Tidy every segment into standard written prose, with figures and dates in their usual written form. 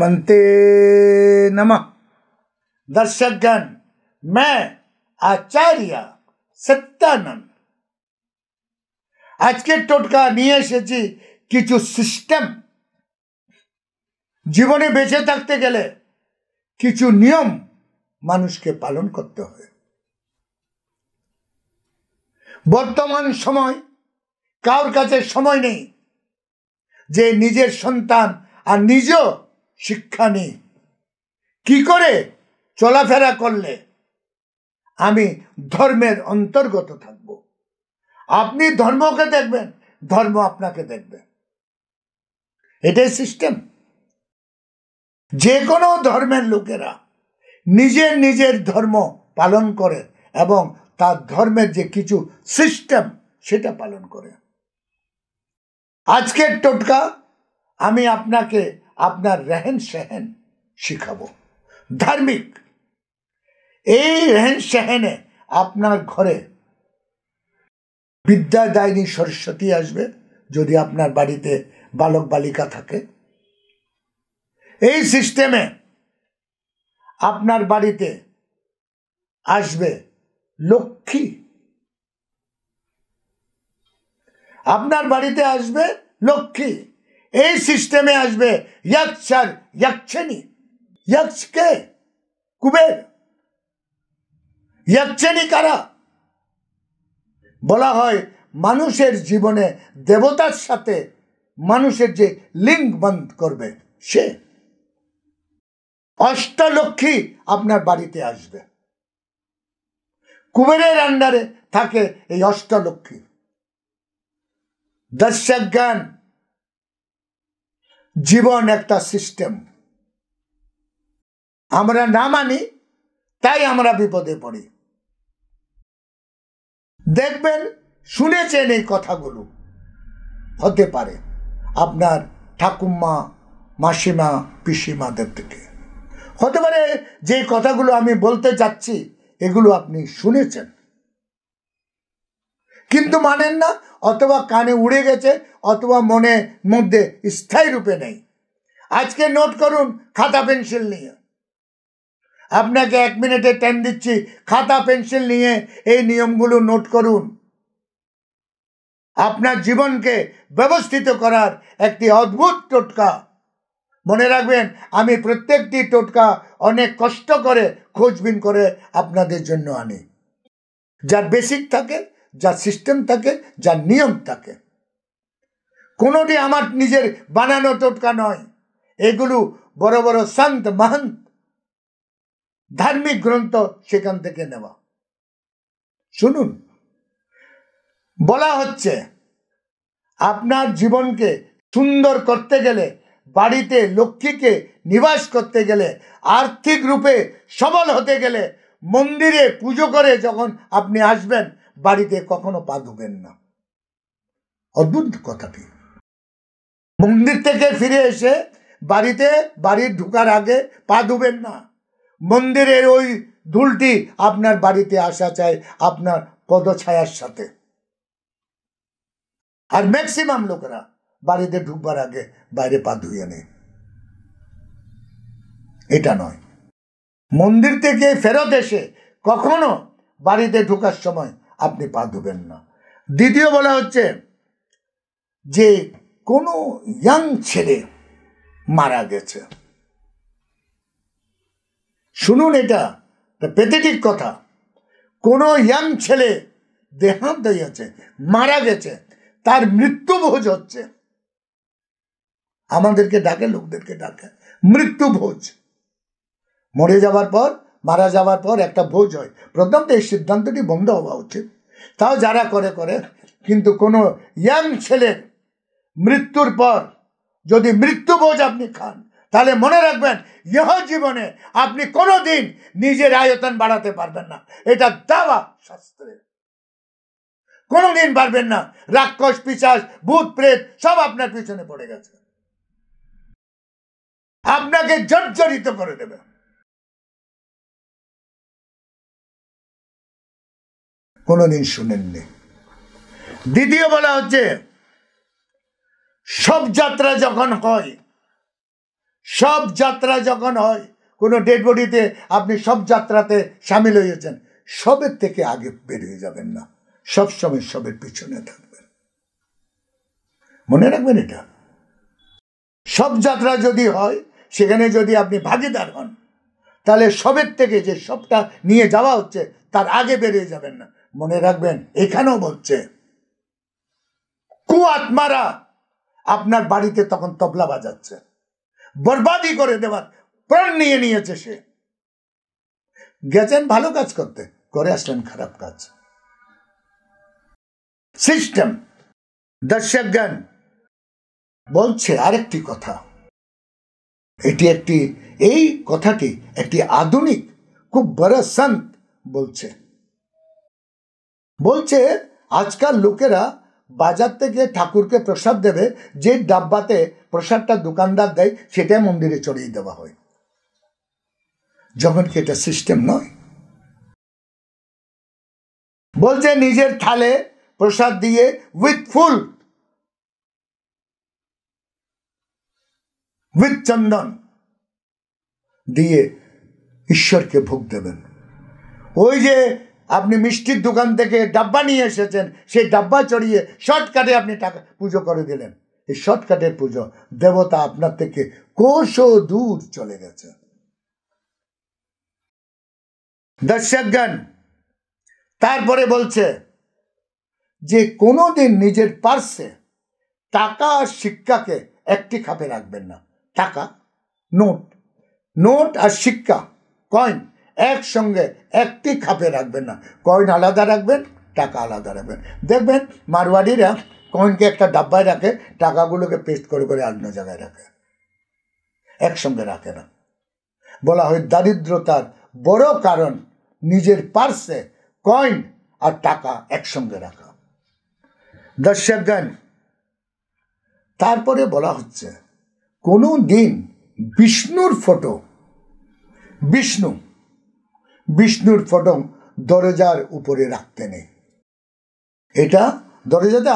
हनुमते नमः। दर्शकगण, मैं आचार्य सत्यानंद আজকে টোটকা নিয়ে এসেছি। কিছু সিস্টেম, জীবনে বেঁচে থাকতে গেলে কিছু নিয়ম মানুষকে পালন করতে হয়। বর্তমান সময় কারোর কাছে সময় নেই যে নিজের সন্তান আর নিজেও শিক্ষা নেই, কি করে চলাফেরা করলে আমি ধর্মের অন্তর্গত থাকব। আপনি ধর্মকে দেখবেন, ধর্ম আপনাকে দেখবে, এটাই সিস্টেম। যে কোনো ধর্মের লোকেরা নিজের নিজের ধর্ম পালন করে এবং তার ধর্মের যে কিছু সিস্টেম সেটা পালন করে। আজকের টোটকা আমি আপনাকে আপনার রেহেন সেহেন শিখাবো, ধার্মিক। এই রেহেন সেহেনে আপনার ঘরে বিদ্যাদায়িনী সরস্বতী আসবে, যদি আপনার বাড়িতে বালক বালিকা থাকে। এই সিস্টেমে আপনার বাড়িতে আসবে লক্ষ্মী, আপনার বাড়িতে আসবে লক্ষ্মী। এই সিস্টেমে আসবে যক্ষ আর যক্ষিণী। যক্ষকে কুবের, যক্ষিণী কারা? বলা হয় মানুষের জীবনে দেবতার সাথে মানুষের যে লিঙ্ক বন্ধ করবে সে। অষ্টলক্ষ্মী আপনার বাড়িতে আসবে, কুবেরের আন্ডারে থাকে এই অষ্টলক্ষ্মী। দর্শকগণ, জীবন একটা সিস্টেম, আমরা না মানি তাই আমরা বিপদে পড়ি। দেখবেন, শুনেছেন এই কথাগুলো, হতে পারে আপনার ঠাকুমা, মাসিমা, পিসিমাদের থেকে, হতে পারে যে কথাগুলো আমি বলতে যাচ্ছি এগুলো আপনি শুনেছেন কিন্তু মানেন না, অথবা কানে উড়ে গেছে, অথবা মনে মধ্যে স্থায়ী রূপে নেই। আজকে নোট করুন খাতা পেন্সিল নিয়ে। আপনাকে 1 মিনিটের টাইম দিচ্ছি, খাতা পেন্সিল নিয়ে এই নিয়মগুলো নোট করুন। আপনার জীবনকে ব্যবস্থিত করার একটি অদ্ভুত টোটকা। মনে রাখবেন, আমি প্রত্যেকটি টোটকা অনেক কষ্ট করে খোঁজবিন করে আপনাদের জন্য আনি, যার বেসিক থাকে, যার সিস্টেম থাকে, যার নিয়ম থাকে। কোনোটি আমার নিজের বানানো টোটকা নয়, এগুলো বড় বড় সন্ত মহন্ত ধার্মিক গ্রন্থ সেখান থেকে নেওয়া। শুনুন, বলা হচ্ছে আপনার জীবনকে সুন্দর করতে গেলে, বাড়িতে লক্ষ্মীকে নিবাস করতে গেলে, আর্থিক রূপে সবল হতে গেলে, মন্দিরে পুজো করে যখন আপনি আসবেন, বাড়িতে কখনো পা ধুবেন না। অদ্ভুত কথাটি। মন্দির থেকে ফিরে এসে বাড়ির ঢুকার আগে পা ধুবেন না। মন্দিরের ওই ধুলটি আপনার বাড়িতে আসা চাই আপনার পদছায়ার সাথে। আর ম্যাক্সিমাম লোকেরা বাড়িতে ঢুকবার আগে বাইরে পা ধুয়ে নেয়। এটা নয়। মন্দির থেকে ফেরত এসে কখনো বাড়িতে ঢোকার সময় আপনি পা ধুবেন না। দ্বিতীয় বলা হচ্ছে যে কোনো ইয়াং ছেলে মারা গেছে, শুনুন, এটা প্যাথেটিক কথা। কোনো ইয়াং ছেলে দেহান্ত হয়েছে, মারা গেছে, তার মৃত্যুভোজ হচ্ছে। আমাদেরকে ডাকে, লোকদেরকে ডাকে মৃত্যুভোজ। মরে যাওয়ার পর, মারা যাওয়ার পর একটা ভোজ হয়। প্রথম তো এই সিদ্ধান্তটি বন্ধ হওয়া উচিত, তাও যারা করে করে। কিন্তু কোনো ইয়াং ছেলের মৃত্যুর পর যদি মৃত্যুভোজ আপনি খান, তাহলে মনে রাখবেন ইহ জীবনে আপনি কোনোদিন নিজের আয়তন বাড়াতে পারবেন না। এটা দাওয়া শাস্ত্রে। কোনোদিন পারবেন না। রাক্ষস, পিশাচ, ভূত, প্রেত সব আপনার পিছনে পড়ে গেছে, আপনাকে জর্জরিত করে দেবে। কোনোদিন শুনেননি। দ্বিতীয় বলা হচ্ছে, সব যাত্রা যখন হয় সব যাত্রা যখন হয়, কোনো ডেড বডিতে আপনি সব যাত্রাতে সামিল হয়েছেন, সবের থেকে আগে বের হয়ে যাবেন না, সবসময় সবের পিছনে থাকবেন। মনে রাখবেন এটা। সব যাত্রা যদি হয়, সেখানে যদি আপনি ভাগিদার হন, তাহলে সবের থেকে যে সবটা নিয়ে যাওয়া হচ্ছে তার আগে বেরিয়ে যাবেন না। মনে রাখবেন, এখানেও বলছে কুআত্মারা আপনার বাড়িতে তখন তবলা বাজাচ্ছে, বরবাদি করে দেওয়ার প্রাণ নিয়ে নিয়েছে। সে গেছেন ভালো কাজ করতে, করে আসলেন খারাপ কাজ। সিস্টেম। দর্শকগণ বলছে আরেকটি কথা, এই কথাটি একটি আধুনিক খুব বড় সন্ত বলছে আজকাল লোকেরা বাজার থেকে ঠাকুরকে প্রসাদ দেবে, যে ডাব্বাতে প্রসাদটা দোকানদার দেয় সেটাই মন্দিরে চড়িয়ে দেওয়া হয়, যখন কি এটা সিস্টেম নয়। বলছে নিজের থালে প্রসাদ দিয়ে উইথ চন্দন দিয়ে ঈশ্বরকে ভোগ দেবেন। ওই যে আপনি মিষ্টির দোকান থেকে ডাব্বা নিয়ে এসেছেন, সেই ডাব্বা চড়িয়ে শর্টকাটে আপনি টাকা পুজো করে দিলেন, এই শর্টকাটের পুজো, দেবতা আপনার থেকে কোশো দূর চলে গেছে। দর্শকগণ তারপরে বলছে যে কোনোদিন নিজের পার্সে টাকা আর শিক্ষাকে একটি খাপে রাখবেন না। টাকা, নোট আর শিক্ষা, কয়েন একসঙ্গে একটি খাপে রাখবেন না। কয়েন আলাদা রাখবেন, টাকা আলাদা রাখবেন। দেখবেন মারওয়াড়িরা কয়েনকে একটা ডাব্বায় রাখে, টাকাগুলোকে পেস্ট করে করে অন্য জায়গায় রাখে, একসঙ্গে রাখে না। বলা হয় দারিদ্রতার বড় কারণ নিজের পার্সে কয়েন আর টাকা একসঙ্গে রাখা। দর্শকগণ তারপরে বলা হচ্ছে কোনো দিন বিষ্ণুর ফটো দরজার উপরে রাখতে নেই। এটা দরজাতে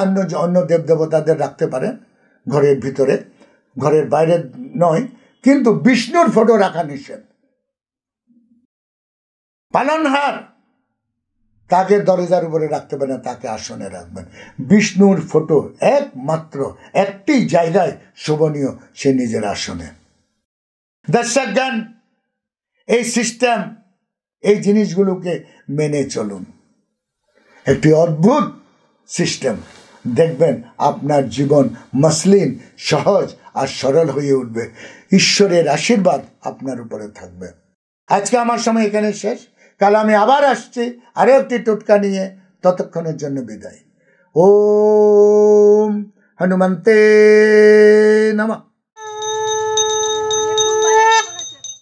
অন্য দেবদেবতাদের রাখতে পারেন, ঘরের ভিতরে, ঘরের বাইরে নয়, কিন্তু বিষ্ণুর ফটো রাখা নিষেধ। পালনহার তাকে দরজার উপরে রাখতে পারেন, তাকে আসনে রাখবেন। বিষ্ণুর ফটো একমাত্র একটি জায়গায় শোভনীয়, সে নিজের আসনে। দর্শকগণ এই সিস্টেম, এই জিনিসগুলোকে মেনে চলুন, একটি অদ্ভুত সিস্টেম। দেখবেন আপনার জীবন মসলিন, সহজ আর সরল হয়ে উঠবে। ঈশ্বরের আশীর্বাদ আপনার উপরে থাকবে। আজকে আমার সময় এখানে শেষ। কাল আমি আবার আসছি আরো একটি টোটকা নিয়ে। ততক্ষণের জন্য বিদায়। ওম হনুমন্তে নমঃ।